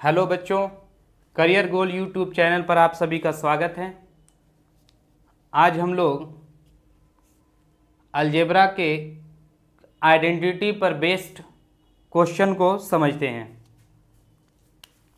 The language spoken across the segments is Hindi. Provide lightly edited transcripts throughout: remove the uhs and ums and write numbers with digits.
हेलो बच्चों, करियर गोल यूट्यूब चैनल पर आप सभी का स्वागत है। आज हम लोग अलजेब्रा के आइडेंटिटी पर बेस्ड क्वेश्चन को समझते हैं।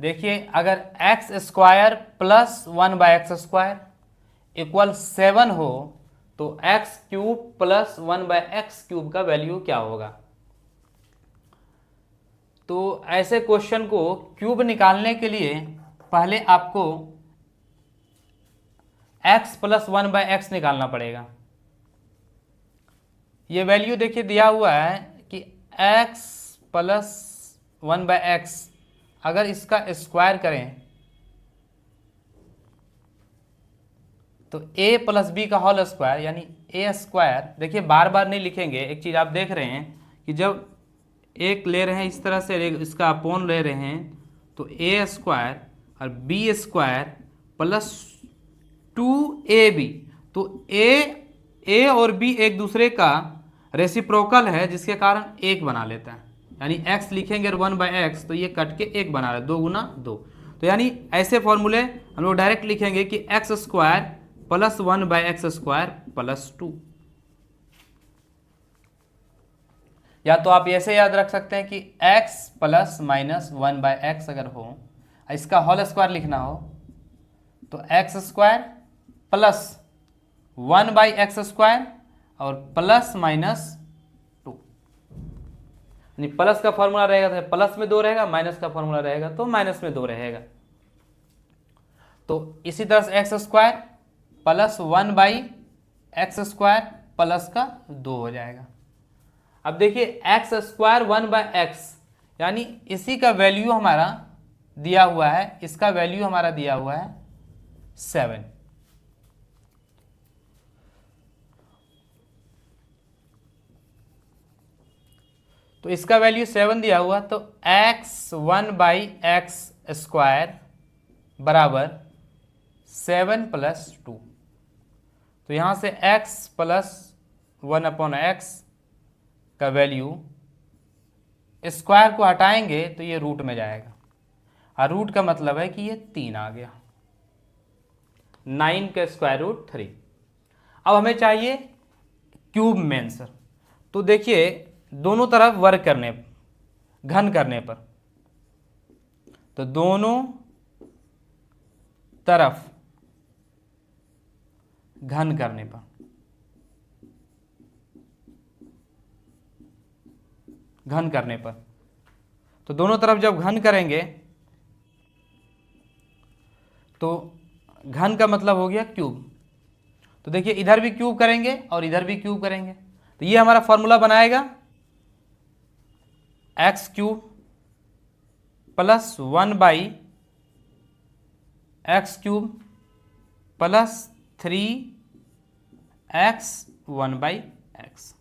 देखिए, अगर x square plus 1/x² equal 7 हो तो एक्स क्यूब प्लस 1/x³ का वैल्यू क्या होगा। तो ऐसे क्वेश्चन को क्यूब निकालने के लिए पहले आपको x प्लस 1/x निकालना पड़ेगा। ये वैल्यू देखिए दिया हुआ है कि x प्लस 1/x अगर इसका स्क्वायर करें तो a प्लस बी का होल स्क्वायर यानी a स्क्वायर। देखिए बार बार नहीं लिखेंगे, एक चीज़ आप देख रहे हैं कि जब एक ले रहे हैं इस तरह से इसका अपोन ले रहे हैं तो a स्क्वायर और b स्क्वायर प्लस 2ab, तो a और b एक दूसरे का रेसिप्रोकल है जिसके कारण एक बना लेता है। यानी x लिखेंगे और 1/x तो ये कट के एक बना रहे, 2 गुना 2। तो यानी ऐसे फॉर्मूले हम लोग डायरेक्ट लिखेंगे कि x square plus 1/x² plus 2, या तो आप ऐसे याद रख सकते हैं कि x प्लस माइनस 1/x अगर हो, इसका होल स्क्वायर लिखना हो तो x स्क्वायर प्लस 1/x² और प्लस माइनस 2। यानी प्लस का फॉर्मूला रहेगा तो प्लस में 2 रहेगा, माइनस का फॉर्मूला रहेगा तो माइनस में 2 रहेगा। तो इसी तरह से x square plus 1/x² plus का 2 हो जाएगा। अब देखिए एक्स स्क्वायर 1/x यानी इसी का वैल्यू हमारा दिया हुआ है, इसका वैल्यू हमारा दिया हुआ है 7। तो इसका वैल्यू 7 दिया हुआ तो x 1/x² बराबर 7 प्लस 2। तो यहां से x प्लस 1/x का वैल्यू स्क्वायर को हटाएंगे तो ये रूट में जाएगा, और रूट का मतलब है कि ये 3 आ गया, 9 का स्क्वायर रूट 3। अब हमें चाहिए क्यूब में आंसर। तो देखिए दोनों तरफ वर्क करने घन करने पर, तो दोनों तरफ घन करने पर, घन करने पर, तो दोनों तरफ जब घन करेंगे तो घन का मतलब हो गया क्यूब। तो देखिए इधर भी क्यूब करेंगे और इधर भी क्यूब करेंगे तो ये हमारा फॉर्मूला बनाएगा x³ plus 1/x³ plus 3x 1/x।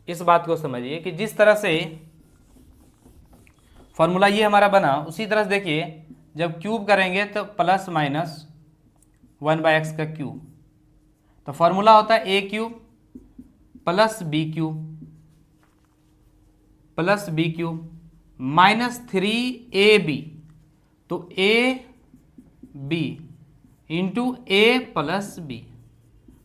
इस बात को समझिए कि जिस तरह से फॉर्मूला ये हमारा बना उसी तरह से देखिए जब क्यूब करेंगे तो प्लस माइनस 1/x का क्यूब, तो फॉर्मूला होता है a³ plus b³ plus b³ minus 3ab, तो ab into a plus b।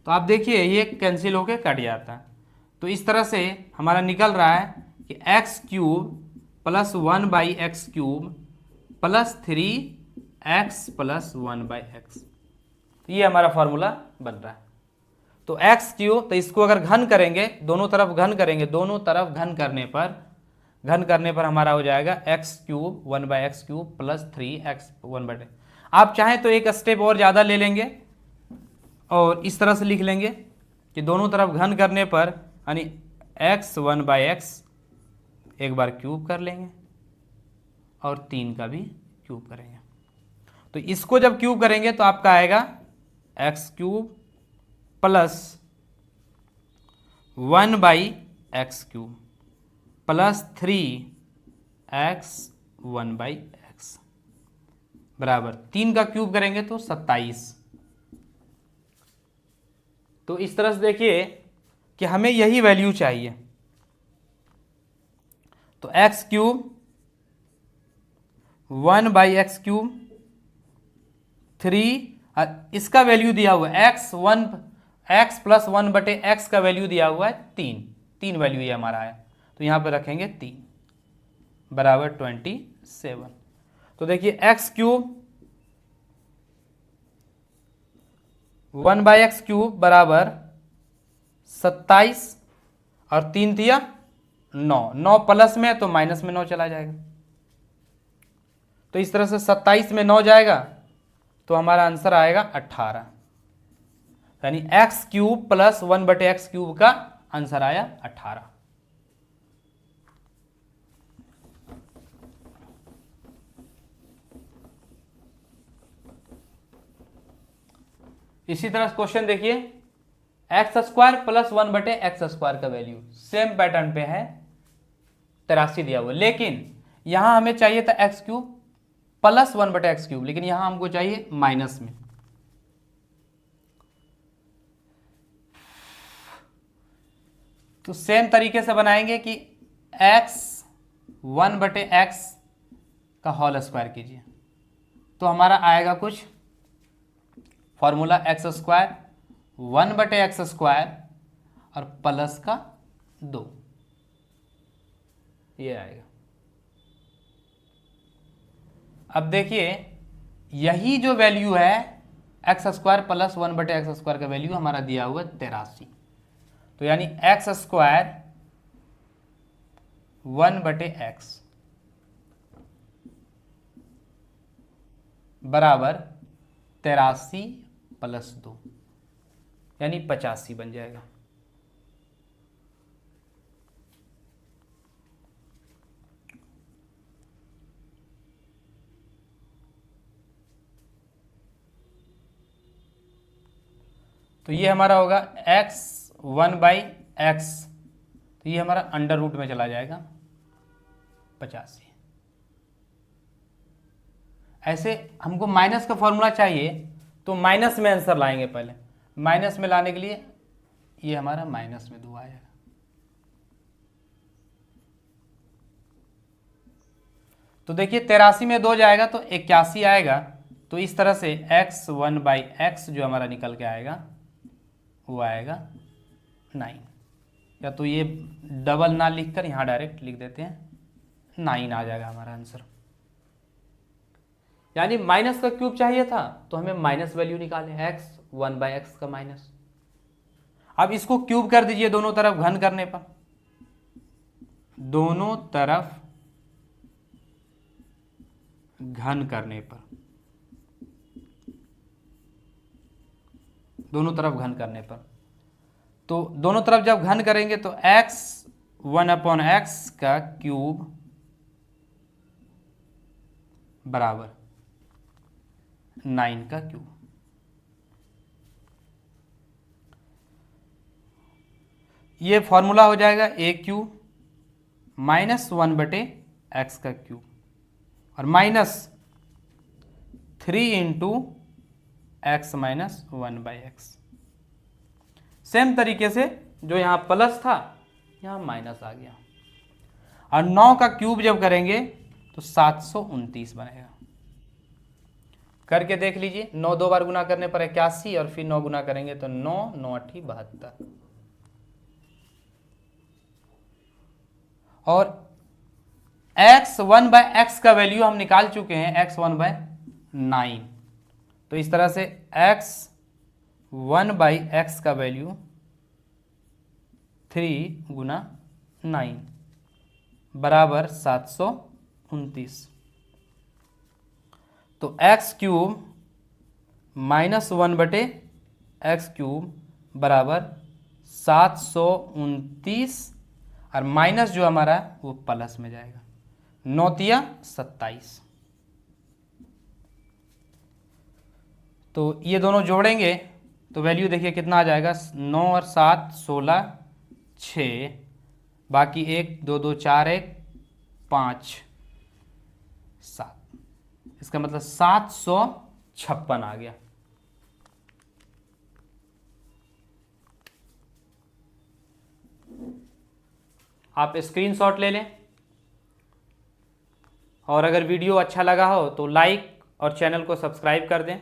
तो आप देखिए ये कैंसिल होके कट जाता है। तो इस तरह से हमारा निकल रहा है कि x³ plus 1/x³ plus 3x plus 1/x। तो ये हमारा फॉर्मूला बन रहा है। तो x³ तो इसको अगर घन करेंगे, दोनों तरफ घन करेंगे, दोनों तरफ घन करने पर हमारा हो जाएगा x³ 1/x³ plus 3x 1/x। आप चाहें तो एक स्टेप और ज़्यादा ले लेंगे और इस तरह से लिख लेंगे कि दोनों तरफ घन करने पर यानी x 1/x एक बार क्यूब कर लेंगे और 3 का भी क्यूब करेंगे। तो इसको जब क्यूब करेंगे तो आपका आएगा x³ plus 1/x³ plus 3x 1/x बराबर 3 का क्यूब करेंगे तो 27। तो इस तरह से देखिए कि हमें यही वैल्यू चाहिए। तो x³ 1/x³ 3, इसका वैल्यू दिया हुआ है x प्लस 1/x का वैल्यू दिया हुआ है 3 वैल्यू ये हमारा है, तो यहाँ पे रखेंगे 3 बराबर 27। तो देखिए x³ 1/x³ बराबर 27 और 3 दिया 9 प्लस में तो माइनस में 9 चला जाएगा, तो इस तरह से 27 में 9 जाएगा तो हमारा आंसर आएगा 18, यानी x³ प्लस 1/x³ का आंसर आया 18। इसी तरह क्वेश्चन देखिए, x² प्लस 1/x² का वैल्यू सेम पैटर्न पे है, 83 दिया हुआ, लेकिन यहां हमें चाहिए था x³ प्लस 1/x³, लेकिन यहां हमको चाहिए माइनस में। तो सेम तरीके से बनाएंगे कि x 1/x का होल स्क्वायर कीजिए, तो हमारा आएगा कुछ फॉर्मूला x² 1/x² और प्लस का 2, ये आएगा। अब देखिए यही जो वैल्यू है x² प्लस 1/x² का वैल्यू हमारा दिया हुआ है 83, तो यानी x² 1/x बराबर 83 प्लस 2 यानी 85 बन जाएगा। तो ये हमारा होगा x 1/x, तो ये हमारा अंडर रूट में चला जाएगा 85। ऐसे हमको माइनस का फॉर्मूला चाहिए तो माइनस में आंसर लाएंगे, पहले माइनस में लाने के लिए ये हमारा माइनस में 2 आएगा। तो देखिए 83 में 2 जाएगा तो 81 आएगा, तो इस तरह से x 1/x जो हमारा निकल के आएगा वो आएगा 9, या तो ये डबल ना लिखकर यहाँ डायरेक्ट लिख देते हैं, 9 आ जाएगा हमारा आंसर। यानी माइनस का क्यूब चाहिए था तो हमें माइनस वैल्यू निकाले x 1/x का माइनस। अब इसको क्यूब कर दीजिए दोनों तरफ घन करने पर, दोनों तरफ घन करने पर, दोनों तरफ घन करने पर, तो दोनों तरफ जब घन करेंगे तो x 1/x का क्यूब बराबर 9 का क्यूब। ये फॉर्मूला हो जाएगा a³ माइनस 1/x का क्यूब और minus 3 into x minus 1/x। Same तरीके से जो यहाँ प्लस था यहाँ माइनस आ गया, और 9 का क्यूब जब करेंगे तो 729 बनेगा। करके देख लीजिए, 9 2 बार गुना करने पर 81 और फिर 9 गुना करेंगे तो 9 9 8 72, और x 1/x का वैल्यू हम निकाल चुके हैं x 1/9, तो इस तरह से x 1/x का वैल्यू 3 गुना 9 बराबर 729, तो x³ माइनस 1/x³ बराबर 729, और माइनस जो हमारा वो प्लस में जाएगा, 9 तिया 27। तो ये दोनों जोड़ेंगे तो वैल्यू देखिए कितना आ जाएगा, 9 और 7 16 6, बाकी 1 2 2 4 1 5 7, इसका मतलब 756 आ गया। आप स्क्रीनशॉट ले लें और अगर वीडियो अच्छा लगा हो तो लाइक और चैनल को सब्सक्राइब कर दें।